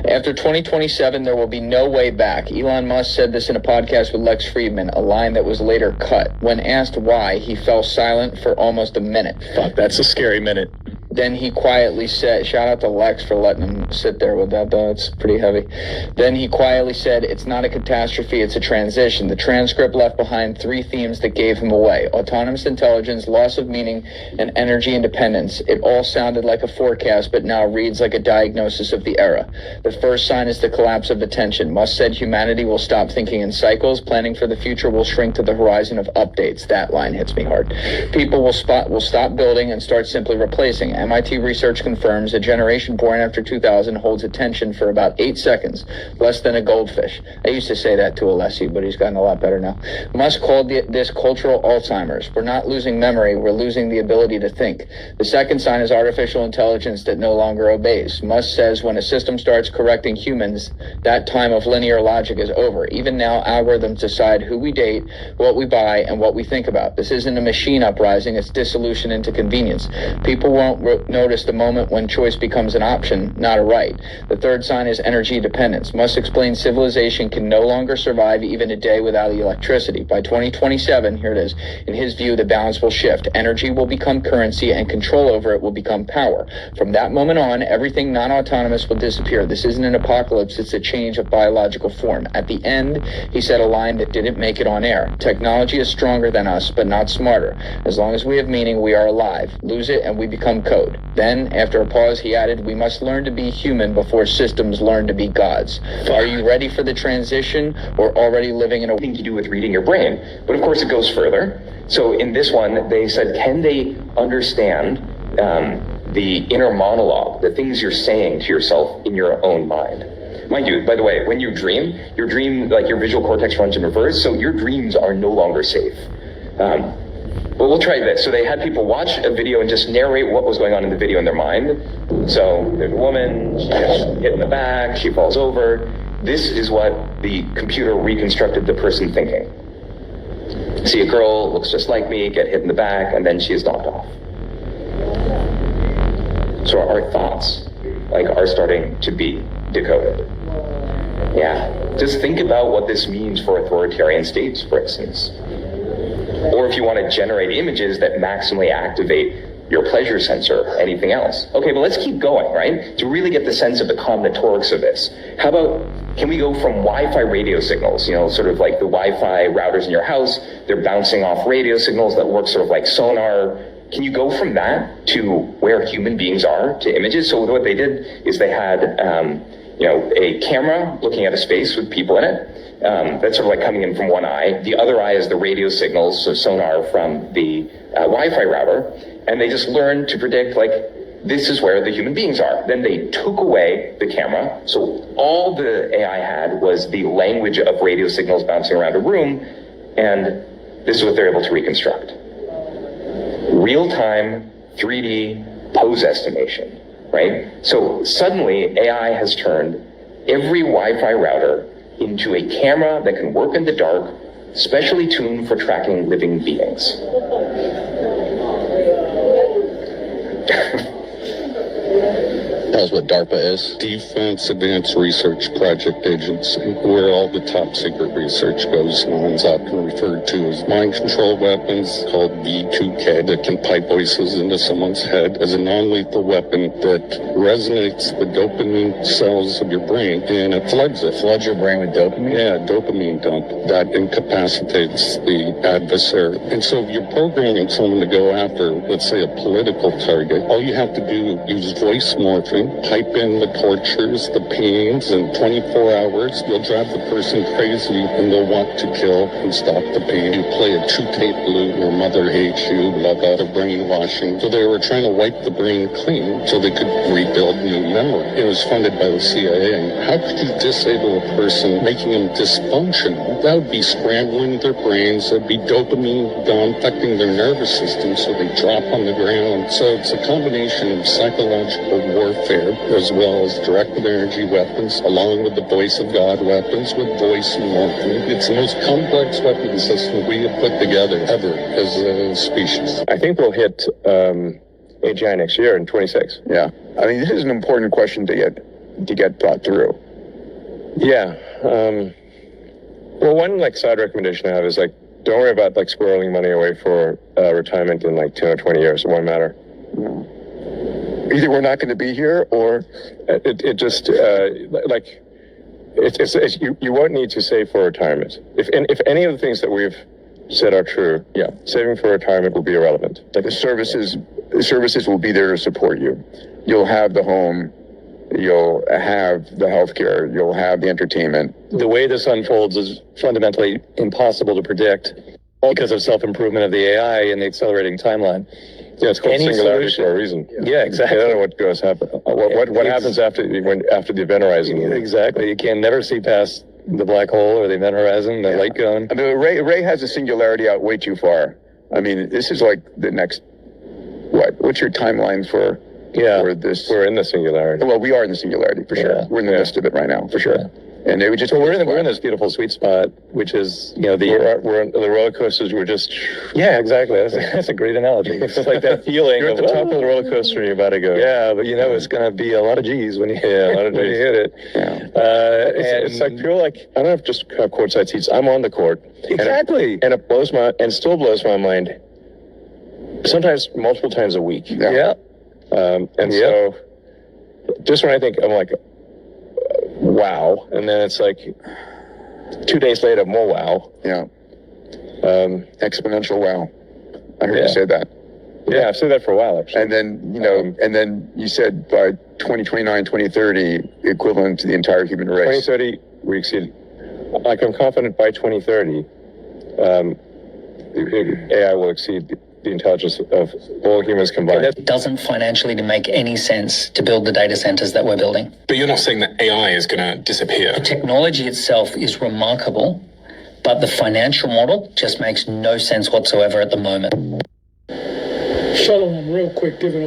After 2027, there will be no way back. Elon Musk said this in a podcast with Lex Friedman, a line that was later cut. When asked why, he fell silent for almost a minute. Fuck, that's a scary minute. Then he quietly said, shout out to Lex for letting him sit there with that, though. It's pretty heavy. Then he quietly said, it's not a catastrophe, it's a transition. The transcript left behind 3 themes that gave him away: autonomous intelligence, loss of meaning, and energy independence. It all sounded like a forecast, but now reads like a diagnosis of the era. The first sign is the collapse of attention. Musk said humanity will stop thinking in cycles. Planning for the future will shrink to the horizon of updates. That line hits me hard. People will stop building and start simply replacing. MIT research confirms a generation born after 2000 holds attention for about 8 seconds, less than a goldfish. I used to say that to Alessi, but he's gotten a lot better now. Musk called this cultural Alzheimer's. We're not losing memory, we're losing the ability to think. The second sign is artificial intelligence that no longer obeys. Musk says when a system starts correcting humans, that time of linear logic is over. Even now, algorithms decide who we date, what we buy, and what we think about. This isn't a machine uprising, it's dissolution into convenience. People won't notice the moment when choice becomes an option, not a right. The third sign is energy dependence. Musk explains civilization can no longer survive even a day without electricity. By 2027, here it is, in his view, the balance will shift. Energy will become currency and control over it will become power. From that moment on, everything non-autonomous will disappear. This isn't an apocalypse, it's a change of biological form. At the end, he said a line that didn't make it on air. Technology is stronger than us, but not smarter. As long as we have meaning, we are alive. Lose it and we become code. Then, after a pause, he added, we must learn to be human before systems learn to be gods. Are you ready for the transition or already living in a... Thing to do with reading your brain. But of course it goes further. So in this one, they said, can they understand the inner monologue, the things you're saying to yourself in your own mind? Mind you, by the way, when you dream, like your visual cortex runs in reverse, so your dreams are no longer safe. Well, we'll try this. So they had people watch a video and just narrate what was going on in the video in their mind. So there's a woman, she gets hit in the back, she falls over. This is what the computer reconstructed the person thinking. See a girl, looks just like me, get hit in the back, and then she is knocked off. So our thoughts, are starting to be decoded. Yeah, just think about what this means for authoritarian states, for instance. Or if you want to generate images that maximally activate your pleasure sensor, anything else. Okay, but let's keep going, right? To really get the sense of the combinatorics of this. How about, can we go from Wi-Fi radio signals, sort of like the Wi-Fi routers in your house, they're bouncing off radio signals that work sort of like sonar. Can you go from that to where human beings are, to images? So what they did is they had, a camera looking at a space with people in it. That's sort of like coming in from one eye. The other eye is the radio signals, so sonar from the Wi-Fi router. And they just learned to predict, this is where the human beings are. Then they took away the camera. So all the AI had was the language of radio signals bouncing around a room. And this is what they're able to reconstruct. Real-time 3D pose estimation, right? So suddenly AI has turned every Wi-Fi router into a camera that can work in the dark, specially tuned for tracking living beings. That's what DARPA is. Defense Advanced Research Project Agency, where all the top secret research goes, one's often referred to as mind control weapons called V2K that can pipe voices into someone's head as a non-lethal weapon that resonates the dopamine cells of your brain and it floods it. Floods your brain with dopamine? Yeah, dopamine dump that incapacitates the adversary. And so if you're programming someone to go after, let's say, a political target, all you have to do is use voice morphing, type in the tortures, the pains, and 24 hours, you'll drive the person crazy and they'll want to kill and stop the pain. You play a two-tape loop, your mother hates you, blah, blah, the brainwashing. So they were trying to wipe the brain clean so they could rebuild new memory. It was funded by the CIA. How could you disable a person, making them dysfunctional? That would be scrambling their brains, that'd be dopamine affecting their nervous system so they drop on the ground. So it's a combination of psychological warfare as well as directed energy weapons, along with the voice of God weapons with voice morphing. It's the most complex weapon system we have put together ever as a species. I think we'll hit AGI next year in 26. Yeah. I mean, this is an important question to get to get brought through. Yeah. Well, one like side recommendation I have is like, don't worry about like squirreling money away for retirement in like 10 or 20 years. It won't matter. Either we're not going to be here, or It just like it's you won't need to save for retirement. If any of the things that we've said are true, yeah, saving for retirement will be irrelevant. like the services will be there to support you. You'll have the home, you'll have the healthcare, you'll have the entertainment. The way this unfolds is fundamentally impossible to predict because of self-improvement of the AI and the accelerating timeline. Yeah, it's called Any singularity solution- for a reason. Yeah, exactly. I don't know what goes happen. What happens after the event horizon? Exactly. You can never see past the black hole or the event horizon, the light cone. I mean, Ray has a singularity out way too far. I mean, this is like the next, what's your timeline for this? We're in the singularity. Well, we are in the singularity, for sure. Yeah. We're in the midst of it right now, for sure. And they would just... So we're in this beautiful sweet spot, which is, we're on the roller coasters. We're just... Yeah, exactly. That's a great analogy. It's like that feeling You're at the top of the roller coaster and you're about to go. Yeah, but you know it's going to be a lot of G's when you, a lot of when you G's. hit it. Yeah. It's like, feel like I don't have just have courtside seats. I'm on the court. Exactly. And it still blows my mind. Sometimes multiple times a week. Yeah. So just when I think, I'm like, wow. And then it's like 2 days later, more wow. Yeah. Exponential wow. I heard you say that. Yeah, I've said that for a while, actually. And then, and then you said by 2029, 2030, equivalent to the entire human race. 2030, we exceed, like I'm confident by 2030, AI will exceed the intelligence of all humans combined. It doesn't financially make any sense to build the data centers that we're building. But you're not saying that AI is going to disappear. The technology itself is remarkable, but the financial model just makes no sense whatsoever at the moment. Shalom, real quick, giving